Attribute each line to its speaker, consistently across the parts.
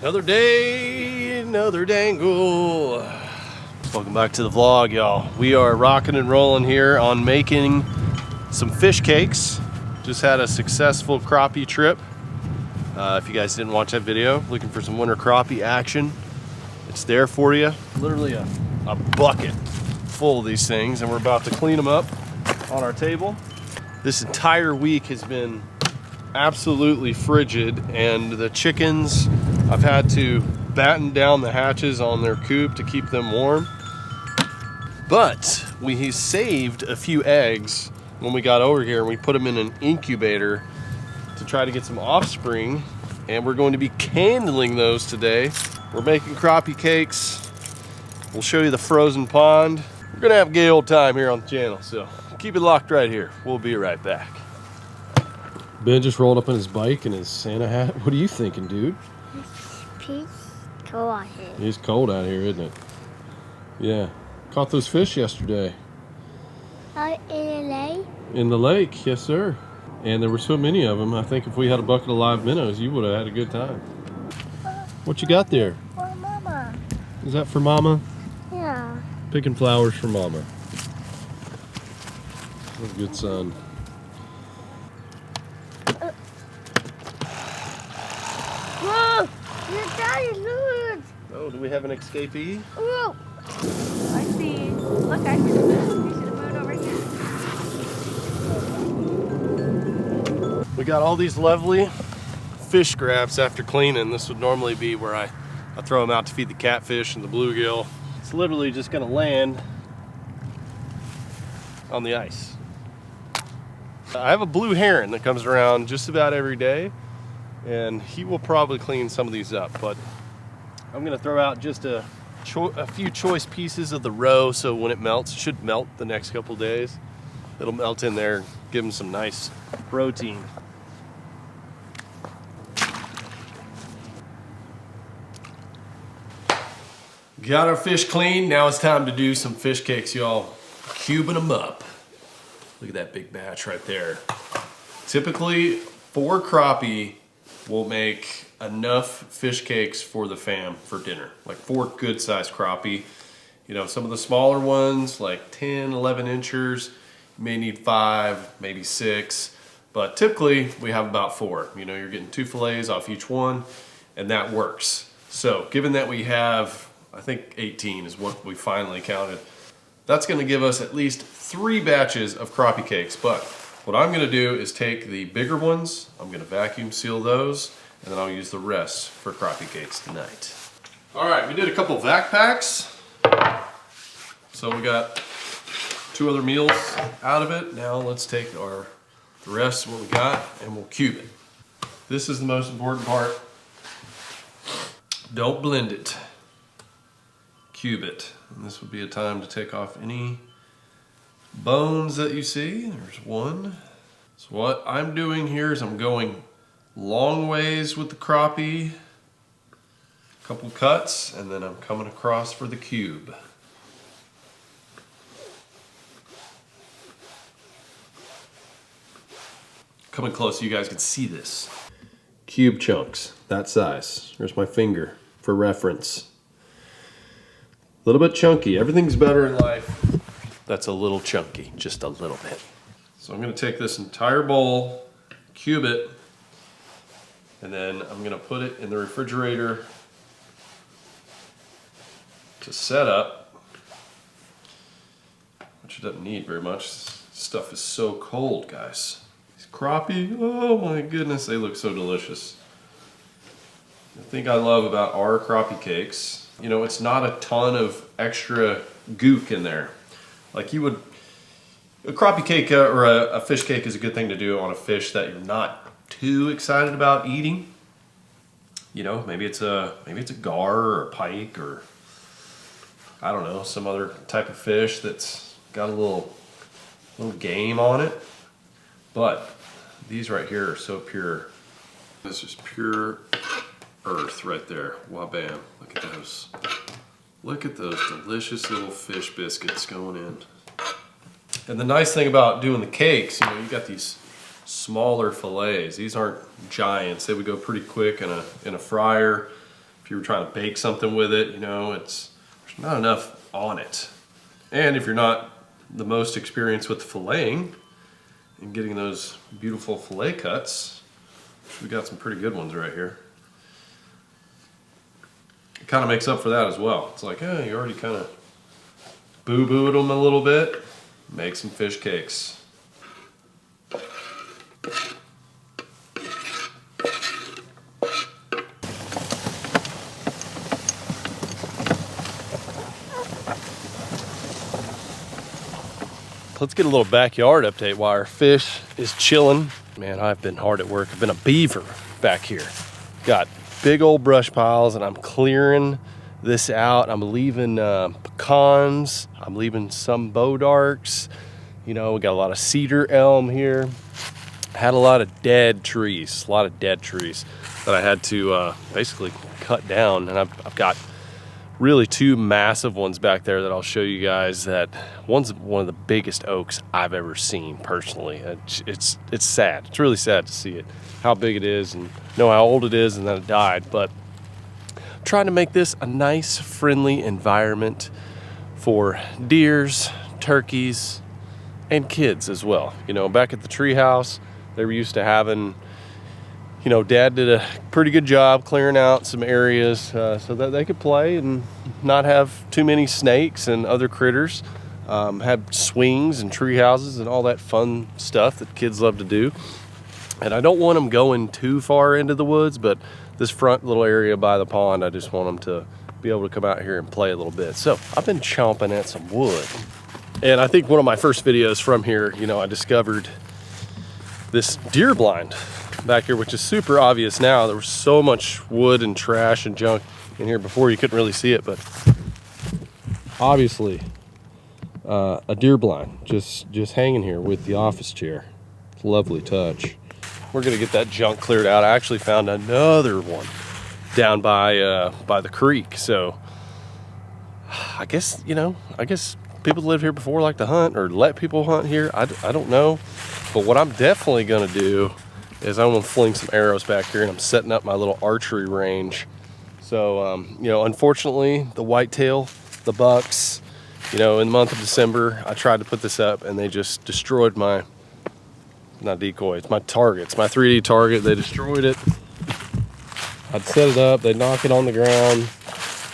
Speaker 1: Another day, another dangle. Welcome back to the vlog, y'all. We are rocking and rolling here on making some fish cakes. Just had a successful crappie trip. If you guys didn't watch that video, looking for some winter crappie action, it's there for you. Literally a bucket full of these things, and we're about to clean them up on our table. This entire week has been absolutely frigid, and the chickens, I've had to batten down the hatches on their coop to keep them warm. But we saved a few eggs when we got over here, and we put them in an incubator to try to get some offspring, and we're going to be candling those today. We're making crappie cakes. We'll show you the frozen pond. We're gonna have a gay old time here on the channel, so keep it locked right here. We'll be right back. Ben just rolled up on his bike and his Santa hat. What are you thinking, dude?
Speaker 2: It's cold out here.
Speaker 1: It's cold out here, isn't it? Yeah. Caught those fish yesterday.
Speaker 2: In the lake?
Speaker 1: In the lake, yes sir. And there were so many of them, I think if we had a bucket of live minnows, you would have had a good time. What you got there?
Speaker 2: For Mama.
Speaker 1: Is that for Mama?
Speaker 2: Yeah.
Speaker 1: Picking flowers for Mama. What a good son.
Speaker 2: Whoa! Your daddy, look!
Speaker 1: Oh, do we have an escapee?
Speaker 2: Whoa!
Speaker 3: I see. Look, I should have moved over here.
Speaker 1: We got all these lovely fish scraps after cleaning. This would normally be where I throw them out to feed the catfish and the bluegill. It's literally just gonna land on the ice. I have a blue heron that comes around just about every day, and he will probably clean some of these up, but I'm gonna throw out just a few choice pieces of the roe, so when it melts, it should melt the next couple days. It'll melt in there, give them some nice protein. Got our fish clean. Now it's time to do some fish cakes, y'all. Cubing them up. Look at that big batch right there. Typically, 4 crappie will make enough fish cakes for the fam for dinner. Like 4 good sized crappie. You know, some of the smaller ones, like 10, 11 inchers, you may need 5, maybe 6. But typically, we have about 4. You know, you're getting 2 fillets off each one, and that works. So, given that we have, I think 18 is what we finally counted, that's gonna give us at least 3 batches of crappie cakes. But what I'm gonna do is take the bigger ones, I'm gonna vacuum seal those, and then I'll use the rest for crappie cakes tonight. All right, we did a couple vac packs. So we got 2 other meals out of it. Now let's take the rest of what we got and we'll cube it. This is the most important part. Don't blend it. Cube it. And this would be a time to take off any bones that you see. There's one. So what I'm doing here is I'm going long ways with the crappie, a couple cuts, and then I'm coming across for the cube. Coming close so you guys can see this. Cube chunks, that size. Here's my finger for reference. A little bit chunky. Everything's better in life that's a little chunky, just a little bit. So I'm gonna take this entire bowl, cube it, and then I'm gonna put it in the refrigerator to set up, which it doesn't need very much. This stuff is so cold, guys. These crappie, oh my goodness, they look so delicious. The thing I love about our crappie cakes, you know, it's not a ton of extra gook in there. Like you would, a crappie cake or a fish cake is a good thing to do on a fish that you're not too excited about eating. You know, maybe it's a gar or a pike or I don't know, some other type of fish that's got a little game on it. But these right here are so pure. This is pure earth right there. Wabam. Look at those. Look at those delicious little fish biscuits going in. And the nice thing about doing the cakes, you know, you got these smaller fillets. These aren't giants. They would go pretty quick in a fryer. if you were trying to bake something with it, you know, there's not enough on it. And if you're not the most experienced with filleting and getting those beautiful fillet cuts, we got some pretty good ones right here. It kind of makes up for that as well. It's like, oh, you already kind of boo-booed them a little bit. Make some fish cakes. Let's get a little backyard update while our fish is chilling. Man, I've been hard at work. I've been a beaver back here. Got big old brush piles and I'm clearing this out. I'm leaving pecans. I'm leaving some bodarks. You know, we got a lot of cedar elm here. Had a lot of dead trees, that I had to basically cut down. And I've got really two massive ones back there that I'll show you guys. That one's one of the biggest oaks I've ever seen personally. It's sad. It's really sad to see it, how big it is and know how old it is and that it died. But I'm trying to make this a nice, friendly environment for deers, turkeys, and kids as well. You know, back at the tree house, they were used to having, you know, Dad did a pretty good job clearing out some areas so that they could play and not have too many snakes and other critters. Had swings and tree houses and all that fun stuff that kids love to do. And I don't want them going too far into the woods, but this front little area by the pond, I just want them to be able to come out here and play a little bit. So I've been chomping at some wood. And I think one of my first videos from here, you know, I discovered this deer blind back here, which is super obvious now. There was so much wood and trash and junk in here before you couldn't really see it, but obviously a deer blind just hanging here with the office chair. It's a lovely touch. We're gonna get that junk cleared out. I actually found another one down by the creek. So I guess, you know, people that lived here before like to hunt or let people hunt here. I don't know. But what I'm definitely gonna do is I'm gonna fling some arrows back here, and I'm setting up my little archery range. So, you know, unfortunately, the whitetail, the bucks, you know, in the month of December, I tried to put this up and they just destroyed my, not decoys, my targets, my 3D target. They destroyed it. I'd set it up, they'd knock it on the ground,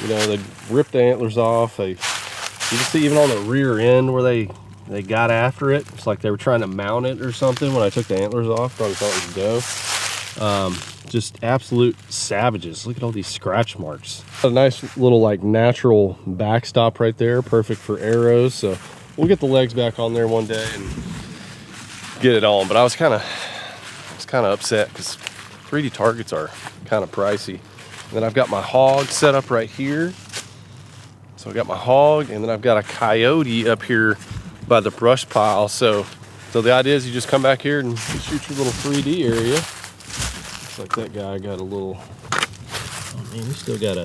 Speaker 1: you know, they'd rip the antlers off. You can see even on the rear end where they got after it. It's like they were trying to mount it or something when I took the antlers off. Probably thought it was a doe. Just absolute savages. Look at all these scratch marks. A nice little like natural backstop right there. Perfect for arrows. So we'll get the legs back on there one day and get it on. But I was kind of upset because 3D targets are kind of pricey. And then I've got my hog set up right here. So I got my hog, and then I've got a coyote up here by the brush pile. So the idea is you just come back here and shoot your little 3D area. Looks like that guy got a little, oh man, he's still got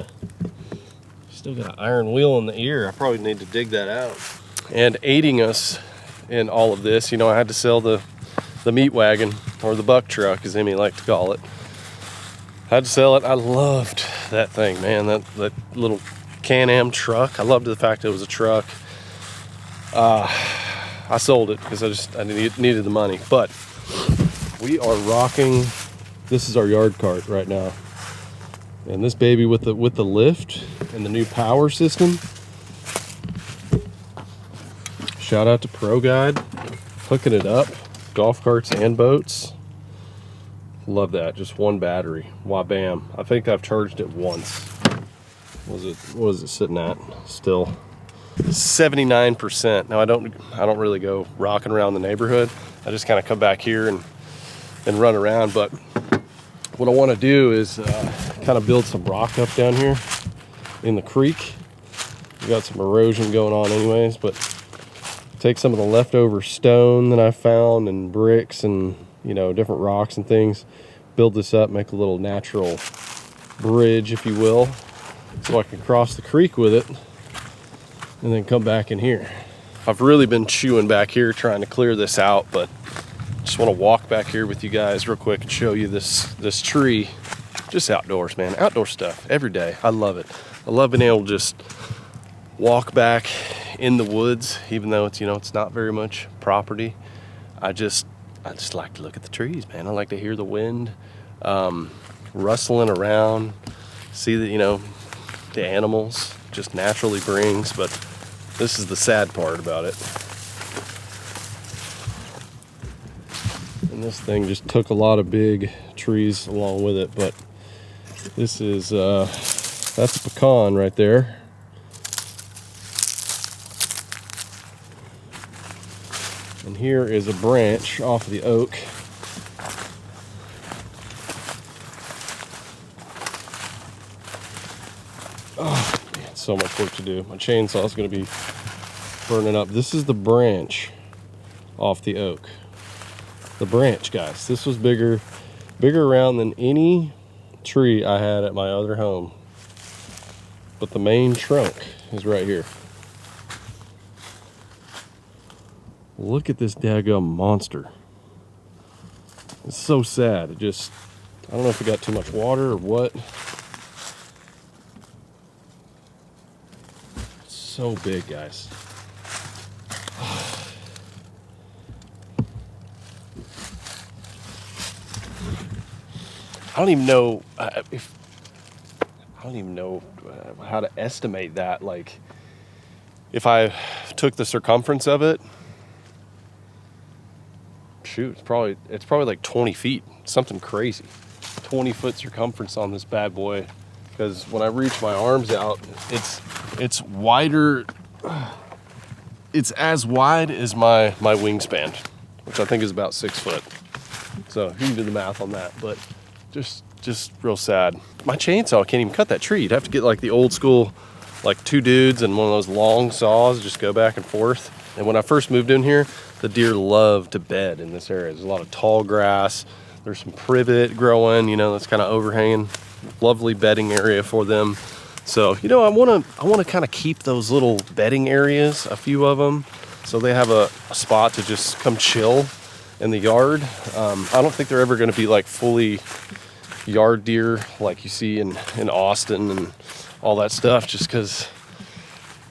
Speaker 1: an iron wheel in the ear. I probably need to dig that out. And aiding us in all of this, you know, I had to sell the meat wagon, or the buck truck as Emmy liked to call it. I had to sell it. I loved that thing, man. That little Can-Am truck. I loved the fact it was a truck. I sold it because I needed the money. But we are rocking. This is our yard cart right now, and this baby with the lift and the new power system. Shout out to Pro Guide, hooking it up, golf carts and boats. Love that. Just one battery. Wah bam. I think I've charged it once. What is it sitting at? Still 79%. Now I don't really go rocking around the neighborhood. I just kind of come back here and run around. But what I want to do is kind of build some rock up down here in the creek. We got some erosion going on anyways, but take some of the leftover stone that I found and bricks and, you know, different rocks and things, build this up, make a little natural bridge, if you will, so I can cross the creek with it and then come back in here. I've really been chewing back here trying to clear this out, but just want to walk back here with you guys real quick and show you this tree just outdoors, man. Outdoor stuff every day. I love it. I love being able to just walk back in the woods, even though it's, you know, it's not very much property. I just like to look at the trees, man. I like to hear the wind rustling around, see the, you know, the animals just naturally brings. But this is the sad part about it. And this thing just took a lot of big trees along with it, but this is that's a pecan right there. And here is a branch off of the oak. Oh man, so much work to do. My chainsaw is going to be burning up. This is the branch off the oak. The branch, guys. This was bigger around than any tree I had at my other home. But the main trunk is right here. Look at this daggum monster. It's so sad. It just, I don't know if it got too much water or what. It's so big, guys. I don't even know how to estimate that. Like, if I took the circumference of it, shoot, it's probably like 20 feet, something crazy. 20-foot circumference on this bad boy. Because when I reach my arms out, it's wider. It's as wide as my wingspan, which I think is about 6 foot. So you can do the math on that, but just real sad. My chainsaw can't even cut that tree. You'd have to get like the old school, like 2 dudes and one of those long saws, just go back and forth. And when I first moved in here, the deer love to bed in this area. There's a lot of tall grass. There's some privet growing, you know, that's kind of overhanging. Lovely bedding area for them. So, you know, I want to kind of keep those little bedding areas, a few of them, so they have a spot to just come chill in the yard. I don't think they're ever going to be like fully yard deer like you see in Austin and all that stuff, just because,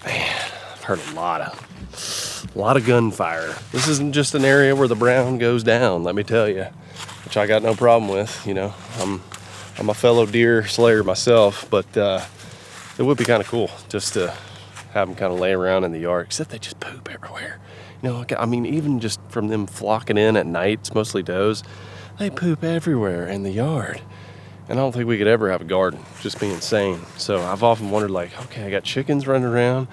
Speaker 1: man, I've heard a lot of gunfire. This isn't just an area where the brown goes down, let me tell you, which I got no problem with. You know, I'm a fellow deer slayer myself, but it would be kind of cool just to have them kind of lay around in the yard, except they just poop everywhere. You know, I mean, even just from them flocking in at night, it's mostly does, they poop everywhere in the yard. And I don't think we could ever have a garden. Just be insane. So I've often wondered, like, okay, I got chickens running around.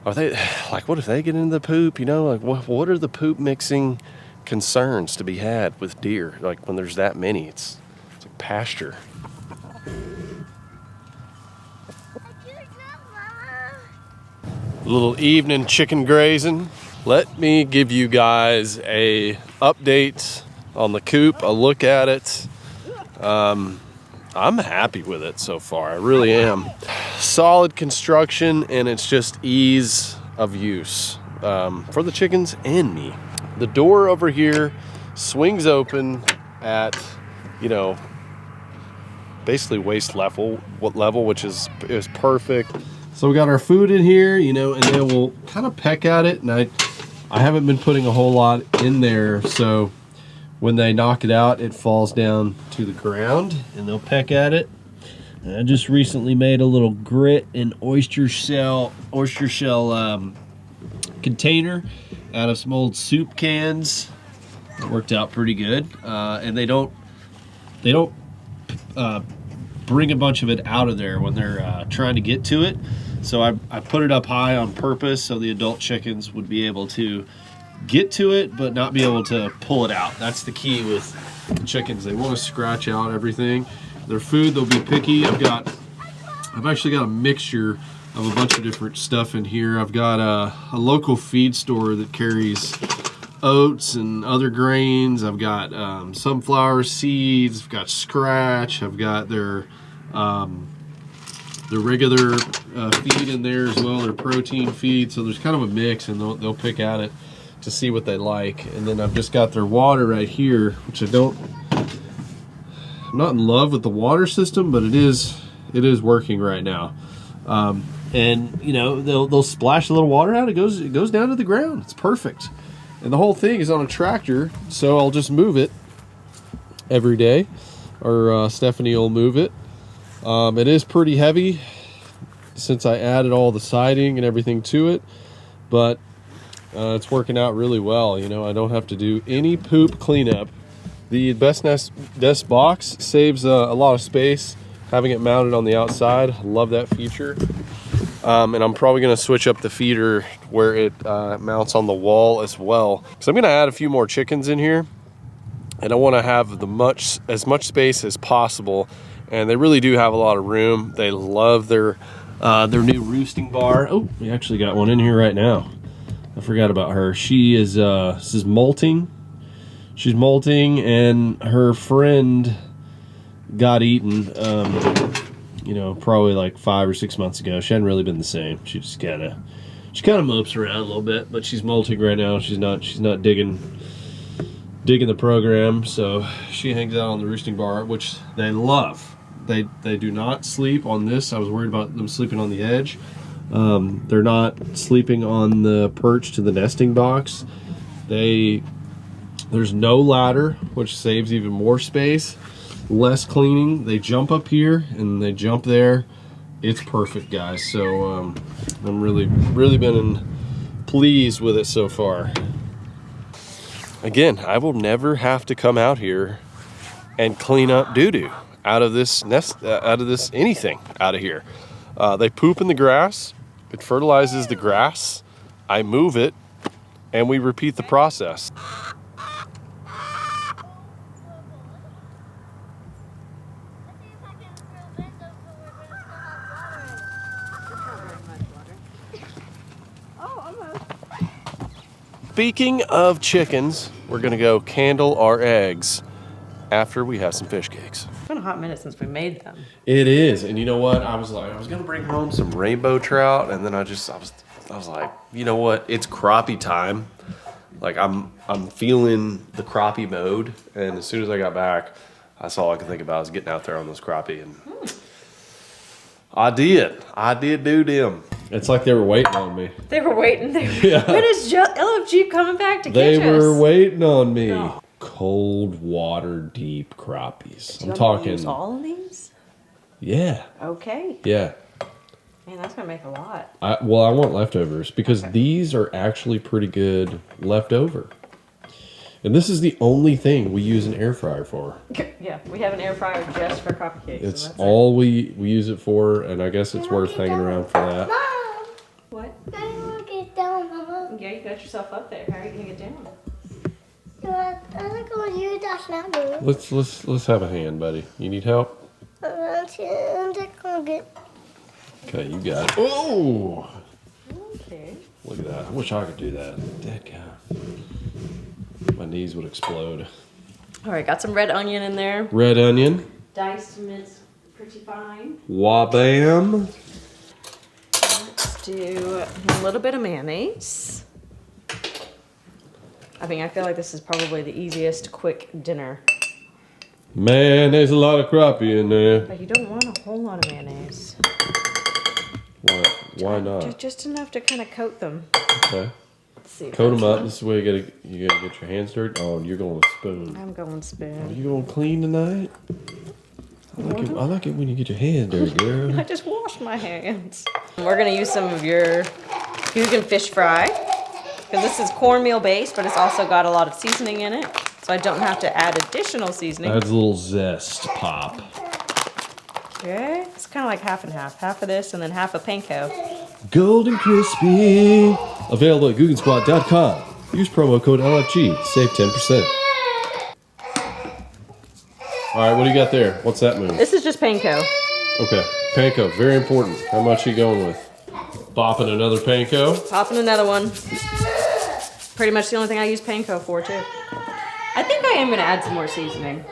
Speaker 1: Are they, like, what if they get into the poop? You know, like, what are the poop mixing concerns to be had with deer? Like, when there's that many, it's like pasture. A little evening chicken grazing. Let me give you guys a update on the coop, a look at it. I'm happy with it so far, I really am. Solid construction, and it's just ease of use for the chickens and me. The door over here swings open at, you know, basically waist level, which is perfect. So we got our food in here, you know, and then we'll kind of peck at it. And I haven't been putting a whole lot in there, so when they knock it out, it falls down to the ground and they'll peck at it. And I just recently made a little grit and oyster shell container out of some old soup cans. It worked out pretty good. And they don't bring a bunch of it out of there when they're trying to get to it. So I put it up high on purpose so the adult chickens would be able to get to it but not be able to pull it out. That's the key with the chickens. They want to scratch out everything. Their food, they'll be picky. I've actually got a mixture of a bunch of different stuff in here. I've got a local feed store that carries oats and other grains. I've got sunflower seeds. I've got scratch. I've got their regular feed in there as well, their protein feed. So there's kind of a mix, and they'll pick at it to see what they like. And then I've just got their water right here, which I not in love with the water system, but it is working right now. And you know, they'll splash a little water out. It goes down to the ground. It's perfect. And the whole thing is on a tractor, so I'll just move it every day, or Stephanie will move it. It is pretty heavy since I added all the siding and everything to it, but it's working out really well. You know, I don't have to do any poop cleanup. The Best Nest box saves a lot of space having it mounted on the outside. Love that feature. And I'm probably going to switch up the feeder where it mounts on the wall as well, because I'm going to add a few more chickens in here, and I want to have as much space as possible. And they really do have a lot of room. They love their new roosting bar. Oh, we actually got one in here right now. I forgot about her. She is this is molting. She's molting, and her friend got eaten. You know, probably like 5 or 6 months ago. She hadn't really been the same. She kind of mopes around a little bit, but she's molting right now. She's not digging the program, so she hangs out on the roosting bar, which they love. They do not sleep on this. I was worried about them sleeping on the edge. They're not sleeping on the perch to the nesting box. There's no ladder, which saves even more space. Less cleaning. They jump up here and they jump there. It's perfect, guys. So I'm really been pleased with it so far. Again, I will never have to come out here and clean up doo-doo out of this nest, out of this anything out of here. They poop in the grass. It fertilizes the grass. I move it, and we repeat the process. Speaking of chickens, we're gonna go candle our eggs after we have some fish cakes.
Speaker 3: It's been a hot minute since we made them.
Speaker 1: It is, and you know what? I was gonna bring home some rainbow trout, and then I was like, you know what? It's crappie time. Like I'm feeling the crappie mode, and as soon as I got back, that's all I could think about was getting out there on those crappie, and I did do them. It's like they were waiting on me.
Speaker 3: They were waiting. When is LFG coming back to catch us?
Speaker 1: They were waiting on me. Oh. Cold water deep crappies. I'm talking.
Speaker 3: Use all of these?
Speaker 1: Yeah.
Speaker 3: Okay.
Speaker 1: Yeah.
Speaker 3: Man, that's gonna make a lot.
Speaker 1: I want leftovers because these are actually pretty good leftover. And this is the only thing we use an air fryer for.
Speaker 3: Yeah, we have an air fryer just for crappie cakes.
Speaker 1: It's all we use it for, and I guess it's worth hanging around for that.
Speaker 2: Mom!
Speaker 3: What?
Speaker 2: I want to get down, Mama.
Speaker 3: Yeah, you got yourself up there. How are you gonna get down?
Speaker 2: I'm going to use that ladder.
Speaker 1: Let's have a hand, buddy. You need help?
Speaker 2: I'm just going to get...
Speaker 1: Okay, you got it. Oh!
Speaker 3: Okay.
Speaker 1: Look at that. I wish I could do that. Dead guy. My knees would explode.
Speaker 3: All right, got some red onion in there.
Speaker 1: Red onion.
Speaker 3: Diced and minced pretty fine.
Speaker 1: Wabam.
Speaker 3: Let's do a little bit of mayonnaise. I feel like this is probably the easiest quick dinner.
Speaker 1: Man, there's a lot of crappie in there.
Speaker 3: But you don't want a whole lot of mayonnaise.
Speaker 1: Why not?
Speaker 3: Just enough to kind of coat them.
Speaker 1: Okay.
Speaker 3: Let's see.
Speaker 1: Coat them up. This is the way you gotta get your hands dirty. Oh, you're going with spoon.
Speaker 3: I'm going spoon.
Speaker 1: Are you going clean tonight? I like it when you get your hands dirty, girl.
Speaker 3: I just washed my hands. We're gonna use some of your GOOGAN fish fry, because this is cornmeal based, but it's also got a lot of seasoning in it, so I don't have to add additional seasoning.
Speaker 1: Adds a little zest pop.
Speaker 3: Okay, it's kind of like half and half. Half of this and then half of panko.
Speaker 1: Golden crispy. Available at GOOGANSquad.com. Use promo code LFG. Save 10%. All right, what do you got there? What's that move?
Speaker 3: This is just panko.
Speaker 1: Okay, panko, very important. How much are you going with? Bopping another panko?
Speaker 3: Popping another one. Pretty much the only thing I use panko for, too. I think I am going to add some more seasoning.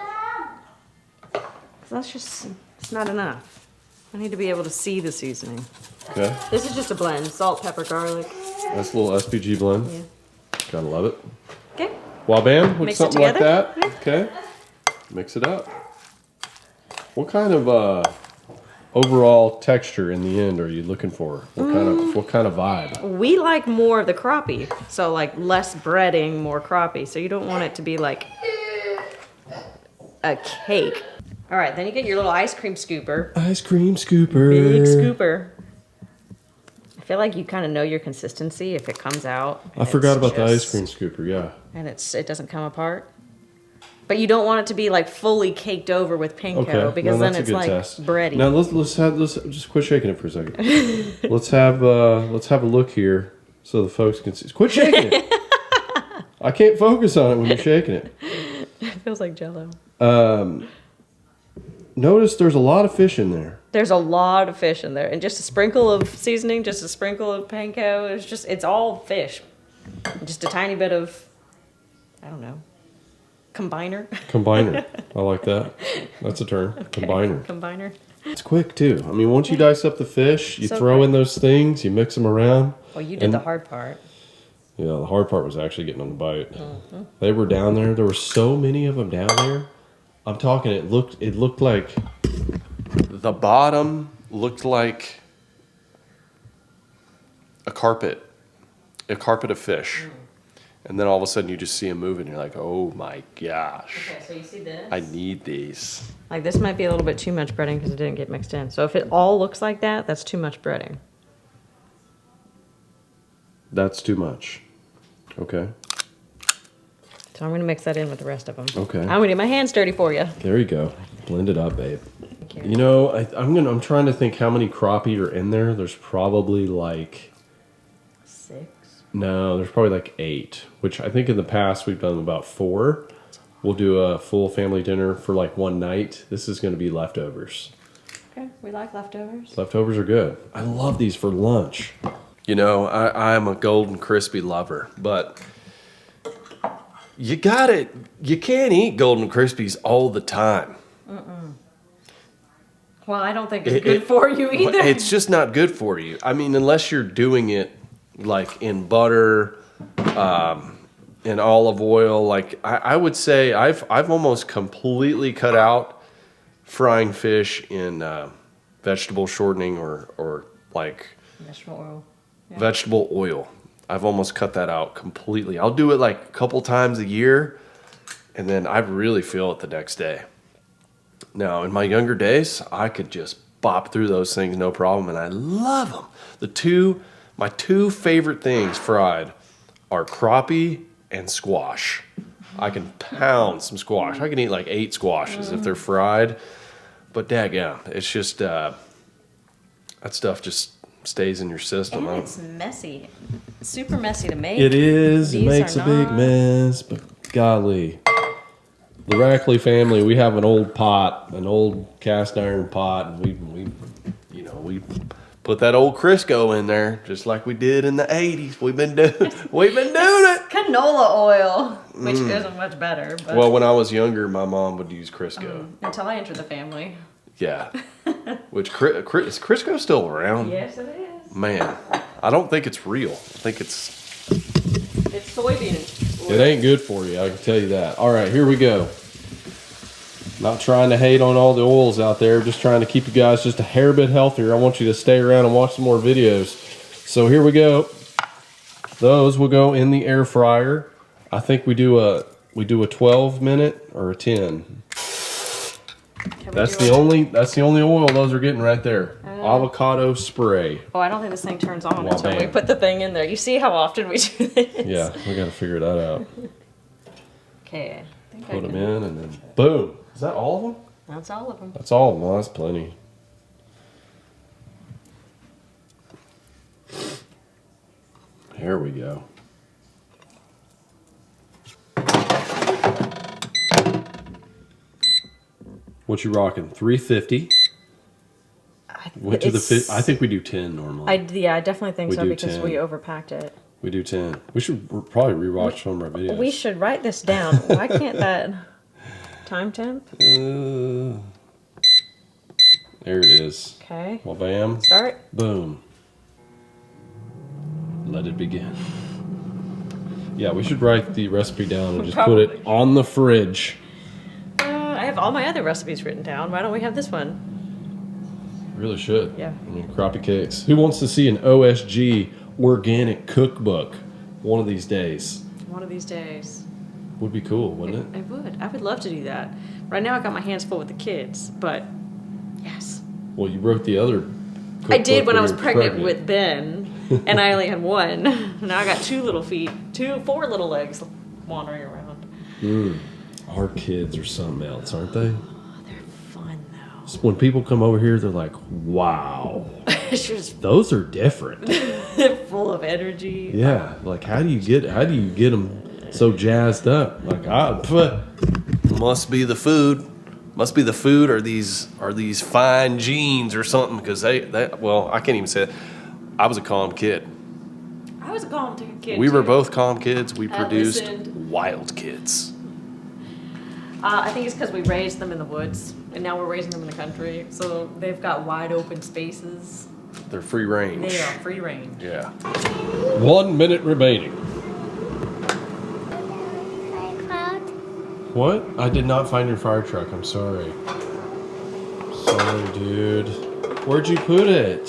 Speaker 3: That's just, it's not enough. I need to be able to see the seasoning.
Speaker 1: Okay.
Speaker 3: This is just a blend. Salt, pepper, garlic.
Speaker 1: That's a little SPG blend.
Speaker 3: Yeah.
Speaker 1: Gotta love it.
Speaker 3: Okay.
Speaker 1: Wabam with
Speaker 3: Mix it
Speaker 1: something like
Speaker 3: together.
Speaker 1: that. Okay. Mix it up. What kind of overall texture in the end are you looking for? What kind of vibe?
Speaker 3: We like more of the crappie, so like less breading, more crappie. So you don't want it to be like a cake. All right, then you get your little ice cream scooper.
Speaker 1: Ice cream scooper.
Speaker 3: Big scooper. I feel like you kind of know your consistency if it comes out.
Speaker 1: I forgot about the ice cream scooper, yeah.
Speaker 3: And it doesn't come apart. But you don't want it to be like fully caked over with panko because then it's like bready.
Speaker 1: Now let's just quit shaking it for a second. let's have a look here so the folks can see. Quit shaking it. I can't focus on it when you're shaking it.
Speaker 3: It feels like Jell-O.
Speaker 1: Notice there's a lot of fish in there.
Speaker 3: There's a lot of fish in there, and just a sprinkle of seasoning, just a sprinkle of panko. It's all fish. Just a tiny bit of, I don't know, combiner.
Speaker 1: Combiner. I like that. That's a term. Okay. Combiner.
Speaker 3: Combiner.
Speaker 1: It's quick too. I mean, once you dice up the fish, you throw in those things, you mix them around.
Speaker 3: Well, you did the hard part.
Speaker 1: Yeah, the hard part was actually getting on the bite. Mm-hmm. They were down there. There were so many of them down there. I'm talking. It looked like the bottom looked like a carpet of fish. Mm. And then all of a sudden you just see them moving. You're like, oh my gosh.
Speaker 3: Okay, so you see this?
Speaker 1: I need these.
Speaker 3: Like this might be a little bit too much breading because it didn't get mixed in. So if it all looks like that, that's too much breading.
Speaker 1: That's too much. Okay.
Speaker 3: So I'm going to mix that in with the rest of them.
Speaker 1: Okay.
Speaker 3: I'm going to get my hands dirty for you.
Speaker 1: There you go. Blend it up, babe. You know, I'm trying to think how many crappie are in there. There's probably like
Speaker 3: 6.
Speaker 1: No, there's probably like 8, which I think in the past we've done about 4. We'll do a full family dinner for like one night. This is going to be leftovers.
Speaker 3: Okay, we like leftovers.
Speaker 1: Leftovers are good. I love these for lunch. You know, I'm a golden crispy lover, but you can't eat golden crispies all the time.
Speaker 3: Mm-mm. Well, I don't think it's good for you either.
Speaker 1: It's just not good for you. I mean, unless you're doing it like in butter, in olive oil. Like I would say I've almost completely cut out frying fish in vegetable shortening or like
Speaker 3: vegetable oil. Yeah.
Speaker 1: Vegetable oil. I've almost cut that out completely. I'll do it like a couple times a year, and then I really feel it the next day. Now, in my younger days, I could just bop through those things no problem, and I love them. My two favorite things fried are crappie and squash. I can pound some squash. I can eat like 8 squashes if they're fried. But daggone, it's just that stuff just stays in your system.
Speaker 3: And it's messy. Super messy to make.
Speaker 1: It is. It makes a big mess, but golly. The Rackley family, we have an old pot, an old cast iron pot, and we put that old Crisco in there, just like we did in the 80s. We've been doing it.
Speaker 3: Canola oil, which isn't much better. But
Speaker 1: well, when I was younger, my mom would use Crisco.
Speaker 3: Until I entered the family.
Speaker 1: Yeah. Which is Crisco still around?
Speaker 3: Yes, it is.
Speaker 1: Man, I don't think it's real. I think it's
Speaker 3: soybean oil.
Speaker 1: It ain't good for you, I can tell you that. All right, here we go. Not trying to hate on all the oils out there, just trying to keep you guys just a hair bit healthier. I want you to stay around and watch some more videos. So here we go. Those will go in the air fryer. I think we do a 12-minute or a 10. That's the only oil those are getting right there. Avocado spray.
Speaker 3: Oh, I don't think this thing turns on until we put the thing in there. You see how often we do this?
Speaker 1: Yeah, we got to figure that out.
Speaker 3: Okay.
Speaker 1: Put them in and then boom. Is that all of them?
Speaker 3: That's all of them.
Speaker 1: That's all of them. Well, that's plenty. Here we go. What you rocking? 350. Went to the I think we do 10 normally.
Speaker 3: I definitely think so because 10. We overpacked it.
Speaker 1: We do 10. We should probably rewatch some of our videos.
Speaker 3: We should write this down. Why can't that time temp?
Speaker 1: There it is.
Speaker 3: Okay.
Speaker 1: Well, bam.
Speaker 3: Start.
Speaker 1: Boom. Let it begin. Yeah, we should write the recipe down and just put it on the fridge.
Speaker 3: I have all my other recipes written down. Why don't we have this one?
Speaker 1: Really should.
Speaker 3: Yeah.
Speaker 1: I mean, crappie cakes. Who wants to see an OSG organic cookbook one of these days?
Speaker 3: One of these days.
Speaker 1: Would be cool, wouldn't it?
Speaker 3: I would. I would love to do that. Right now I got my hands full with the kids, but yes.
Speaker 1: Well, you wrote the other
Speaker 3: I did
Speaker 1: cookbook
Speaker 3: when I
Speaker 1: you
Speaker 3: was
Speaker 1: were
Speaker 3: pregnant with Ben, and I only had one. Now I got 2 little feet, 4 little legs wandering around.
Speaker 1: Our kids are something else, aren't they?
Speaker 3: Oh, they're fun though.
Speaker 1: So when people come over here, they're like, wow,
Speaker 3: It's just
Speaker 1: those are different.
Speaker 3: they're full of energy.
Speaker 1: Yeah, like how do you get them so jazzed up? Like must be the food. Must be the food or these fine genes or something, because they well, I can't even say it. I was a calm kid.
Speaker 3: I was a calm kid.
Speaker 1: We were
Speaker 3: too.
Speaker 1: both calm kids. We produced
Speaker 3: listened.
Speaker 1: wild kids.
Speaker 3: I think it's because we raised them in the woods, and now we're raising them in the country. So they've got wide open spaces.
Speaker 1: They're free range.
Speaker 3: They are free range.
Speaker 1: Yeah. 1 minute remaining. What? I did not find your fire truck. I'm sorry. Sorry, dude. Where'd you put it?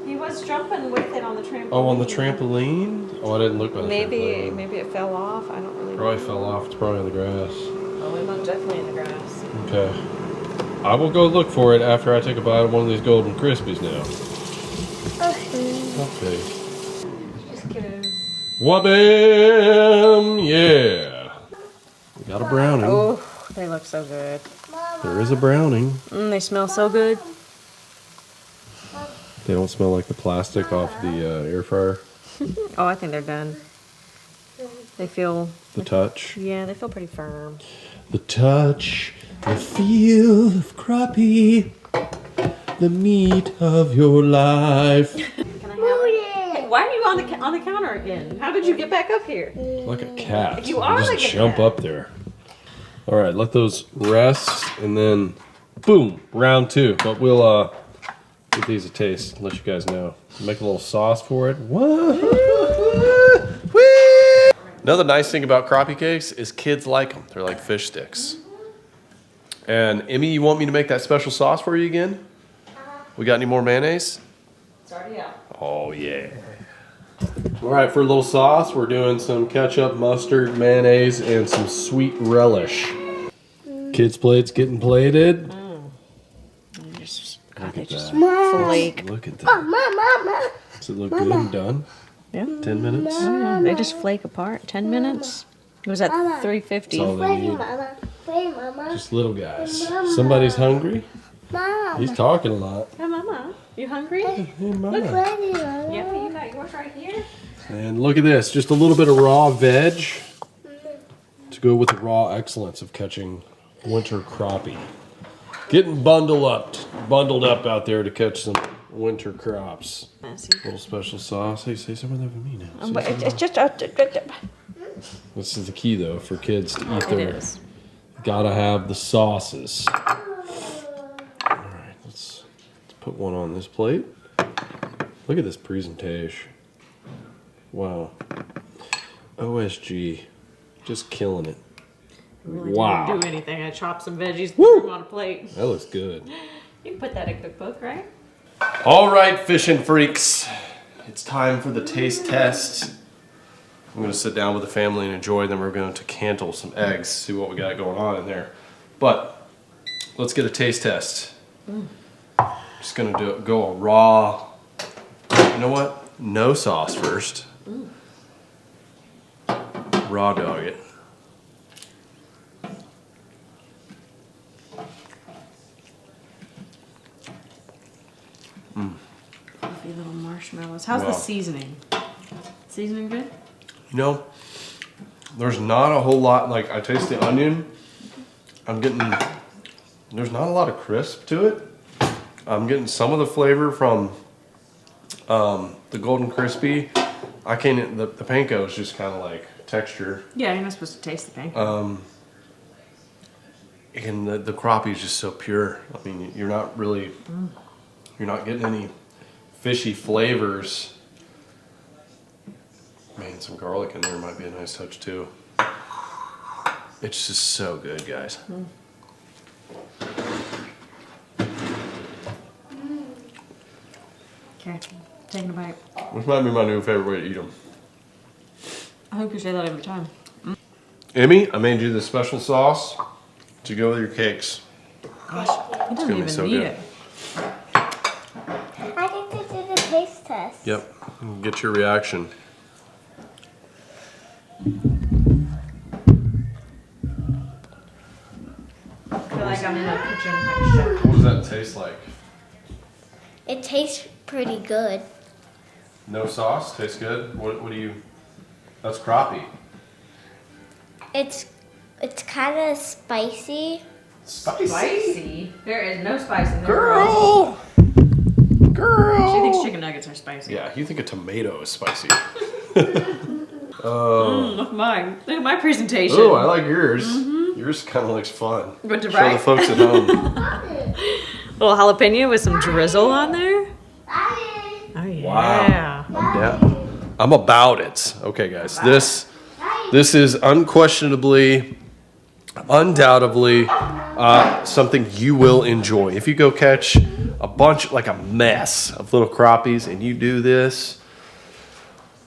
Speaker 3: He was jumping with it on the trampoline.
Speaker 1: Oh, on the trampoline? Oh, I didn't look by the trampoline.
Speaker 3: Maybe it fell off. I don't really know.
Speaker 1: Probably fell off. It's probably on the grass.
Speaker 3: Oh, it was definitely in the grass.
Speaker 1: Okay. I will go look for it after I take a bite of one of these golden Krispies now. Okay.
Speaker 3: Just kidding.
Speaker 1: Wabam! Yeah. We got a browning.
Speaker 3: Oh, they look so good.
Speaker 1: There is a browning.
Speaker 3: They smell so good.
Speaker 1: They don't smell like the plastic off the air fryer.
Speaker 3: Oh, I think they're done. They feel...
Speaker 1: The touch.
Speaker 3: Yeah, they feel pretty firm.
Speaker 1: The touch, the feel of crappie, the meat of your life.
Speaker 3: Can I have it? Hey, why are you on the counter again? How did you get back up here?
Speaker 1: Like a cat.
Speaker 3: You are
Speaker 1: just
Speaker 3: like a
Speaker 1: jump
Speaker 3: cat.
Speaker 1: up there. All right, let those rest, and then boom, round 2. But we'll give these a taste. Let you guys know. Make a little sauce for it. What? Another nice thing about crappie cakes is kids like them. They're like fish sticks. And Emmy, you want me to make that special sauce for you again? We got any more mayonnaise?
Speaker 3: It's already out.
Speaker 1: Oh yeah. All right, for a little sauce, we're doing some ketchup, mustard, mayonnaise, and some sweet relish. Kids' plates getting plated.
Speaker 3: God, they
Speaker 1: at
Speaker 3: just
Speaker 1: that.
Speaker 3: flake.
Speaker 1: Look at that.
Speaker 2: Mama.
Speaker 1: Does it look good and done?
Speaker 3: Yeah.
Speaker 1: 10 minutes?
Speaker 3: They just flake apart. 10 minutes. It was at 350.
Speaker 1: That's all they
Speaker 2: Wait,
Speaker 1: need.
Speaker 2: Mama. Wait, Mama.
Speaker 1: Just little guys. Somebody's hungry?
Speaker 2: Mama.
Speaker 1: He's talking a lot.
Speaker 3: Hi, Mama. You hungry?
Speaker 1: Hey, mama.
Speaker 2: Ready, Mama.
Speaker 3: Yeah, you got yours right here.
Speaker 1: And look at this. Just a little bit of raw veg to go with the raw excellence of catching winter crappie. Getting bundled up out there to catch some winter crops.
Speaker 3: Messy.
Speaker 1: Little special sauce. Hey, say some of that for me now. Say
Speaker 3: But
Speaker 1: some
Speaker 3: it's just
Speaker 1: This is the key, though, for kids to eat
Speaker 3: it
Speaker 1: their.
Speaker 3: is.
Speaker 1: Gotta have the sauces. All right, let's put one on this plate. Look at this presentation. Wow. OSG, just killing it.
Speaker 3: Really
Speaker 1: Wow.
Speaker 3: didn't do anything. I chopped some veggies and
Speaker 1: Woo!
Speaker 3: threw them on a plate.
Speaker 1: That looks good.
Speaker 3: You can put that in a cookbook, right?
Speaker 1: All right, fishing freaks. It's time for the taste test. I'm gonna sit down with the family and enjoy them. We're going to cantle some eggs, see what we got going on in there. But let's get a taste test. Just gonna go a raw. You know what? No sauce first. Raw dog it.
Speaker 3: Fluffy little marshmallows. How's the
Speaker 1: Wow.
Speaker 3: seasoning? Seasoning good?
Speaker 1: You know, there's not a whole lot. Like, I taste the onion. There's not a lot of crisp to it. I'm getting some of the flavor from the Golden Crispy. The panko is just kind of like texture.
Speaker 3: Yeah, you're not supposed to taste the pancake.
Speaker 1: And the crappie is just so pure. I mean, you're not getting any fishy flavors. Man, some garlic in there might be a nice touch too. It's just so good, guys.
Speaker 3: Okay, taking a bite.
Speaker 1: This might be my new favorite way to eat them.
Speaker 3: I hope you say that every time.
Speaker 1: Emmy, I made you this special sauce to go with your cakes.
Speaker 3: Gosh, he doesn't
Speaker 1: gonna be
Speaker 3: even
Speaker 1: so
Speaker 3: need
Speaker 1: good.
Speaker 3: it.
Speaker 2: I get to do the taste test.
Speaker 1: Yep. Get your reaction.
Speaker 3: I feel like I'm in a kitchen like a chef.
Speaker 1: What does that taste like?
Speaker 2: It tastes pretty good.
Speaker 1: No sauce? Tastes good? What do you... That's crappie.
Speaker 2: It's kind of spicy.
Speaker 1: Spicy?
Speaker 3: Spicy? There is no spice in there.
Speaker 1: Girl! Girl!
Speaker 3: She thinks chicken nuggets are spicy.
Speaker 1: Yeah, you think a tomato is spicy.
Speaker 3: Look at mine. Look at my presentation.
Speaker 1: Oh, I like yours. Yours kind of looks fun.
Speaker 3: Good to
Speaker 1: Show
Speaker 3: try?
Speaker 1: the folks at home.
Speaker 3: Little jalapeno with some drizzle on there.
Speaker 2: Daddy.
Speaker 3: Oh yeah.
Speaker 1: Yeah, I'm about it. Okay, guys, this is unquestionably, undoubtedly something you will enjoy. If you go catch a bunch, like a mess of little crappies, and you do this,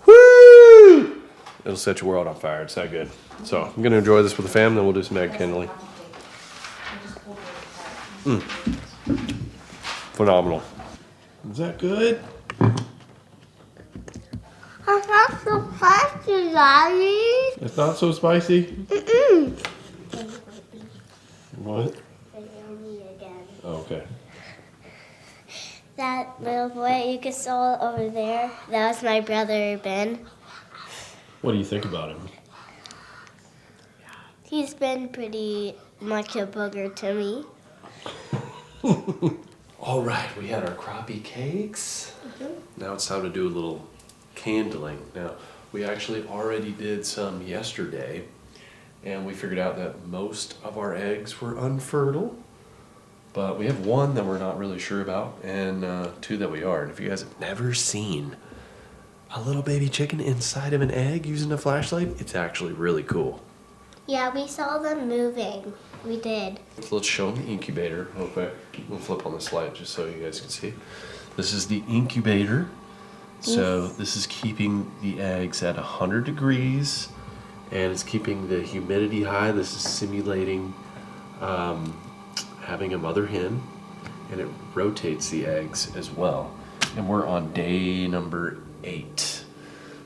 Speaker 1: woo! It'll set your world on fire. It's that good. So I'm gonna enjoy this with the fam, then we'll do some egg kindling. Phenomenal. Is that good?
Speaker 2: I'm not so spicy, Daddy.
Speaker 1: It's not so spicy. What? Oh, okay.
Speaker 2: That little boy you just saw over there, that was my brother, Ben.
Speaker 1: What do you think about him?
Speaker 2: He's been pretty much a booger to me.
Speaker 1: All right, we had our crappie cakes. Now it's time to do a little candling. Now, we actually already did some yesterday, and we figured out that most of our eggs were unfertile, but we have one that we're not really sure about, and two that we are. And if you guys have never seen a little baby chicken inside of an egg using a flashlight, it's actually really cool.
Speaker 2: Yeah, we saw them moving. We did.
Speaker 1: So let's show them the incubator real quick. We'll flip on this light just so you guys can see. This is the incubator. So this is keeping the eggs at 100 degrees, and it's keeping the humidity high. This is simulating having a mother hen, and it rotates the eggs as well. And we're on day number 8.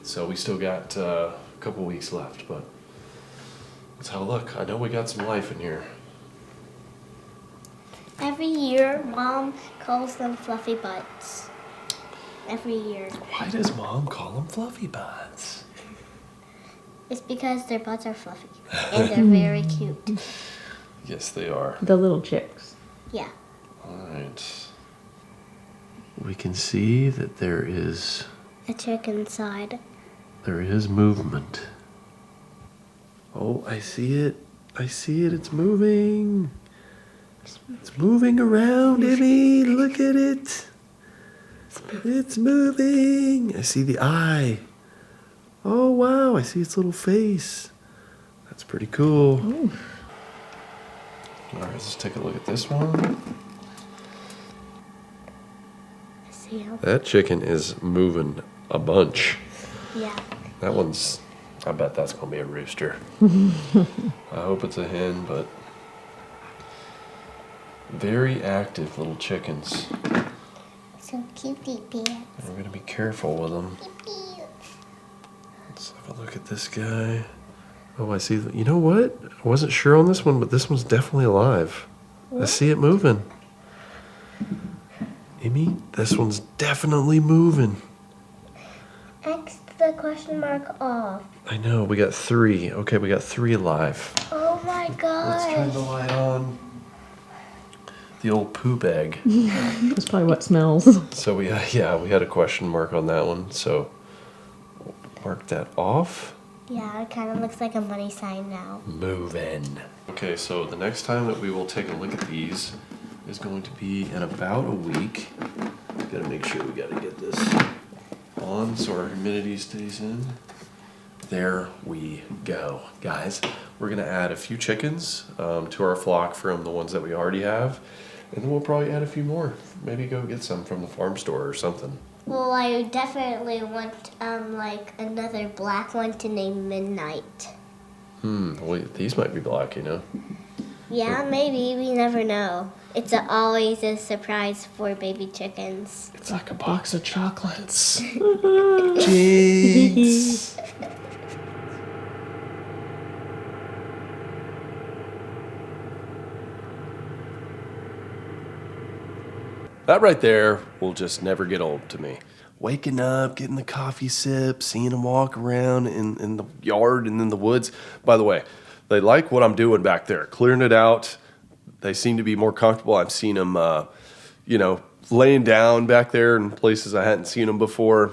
Speaker 1: So we still got a couple weeks left, but let's have a look. I know we got some life in here.
Speaker 2: Every year, Mom calls them fluffy butts. Every year.
Speaker 1: Why does Mom call them fluffy butts?
Speaker 2: It's because their butts are fluffy. And they're very cute.
Speaker 1: Yes, they are.
Speaker 3: The little chicks.
Speaker 2: Yeah.
Speaker 1: All right. We can see that there is
Speaker 2: A chick inside.
Speaker 1: movement. Oh, I see it. I see it. It's moving. It's moving around, Emmy. Look at it. It's moving. I see the eye. Oh, wow. I see its little face. That's pretty cool.
Speaker 3: Ooh.
Speaker 1: All right, let's take a look at this one.
Speaker 2: See how?
Speaker 1: That chicken is moving a bunch.
Speaker 2: Yeah.
Speaker 1: That one's, I bet that's going to be a rooster. I hope it's a hen, but very active little chickens.
Speaker 2: So cutie pants.
Speaker 1: We're going to be careful with them. Let's have a look at this guy. Oh, I see. You know what? I wasn't sure on this one, but this one's definitely alive. I see it moving. Emmy, this one's definitely moving.
Speaker 2: X the question mark off.
Speaker 1: I know, we got 3. Okay, we got 3 alive.
Speaker 2: Oh my
Speaker 1: Let's turn the
Speaker 2: gosh.
Speaker 1: light on. The old poop egg.
Speaker 3: That's probably what smells.
Speaker 1: So we had a question mark on that one. So mark that off.
Speaker 2: Yeah, it kind of looks like a money sign now.
Speaker 1: Moving. Okay, so the next time that we will take a look at these is going to be in about a week. Gotta make sure we gotta get this on so our humidity stays in. there we go. Guys, we're gonna add a few chickens to our flock from the ones that we already have. And then we'll probably add a few more. Maybe go get some from the farm store or something.
Speaker 2: Well, I definitely want like another black one to name Midnight.
Speaker 1: Well, these might be black, you know.
Speaker 2: Yeah, maybe. We never know. It's always a surprise for baby chickens.
Speaker 1: It's like a box of chocolates. Jinx. That right there will just never get old to me. Waking up, getting the coffee sip, seeing them walk around in the yard and in the woods. By the way, they like what I'm doing back there, clearing it out. They seem to be more comfortable. I've seen them, laying down back there in places I hadn't seen them before.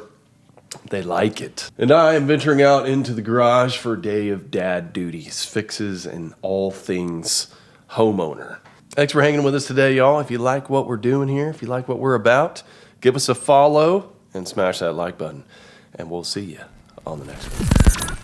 Speaker 1: They like it. And I am venturing out into the garage for a day of dad duties, fixes, and all things homeowner. Thanks for hanging with us today, y'all. If you like what we're doing here, if you like what we're about, give us a follow and smash that like button. And we'll see you on the next one.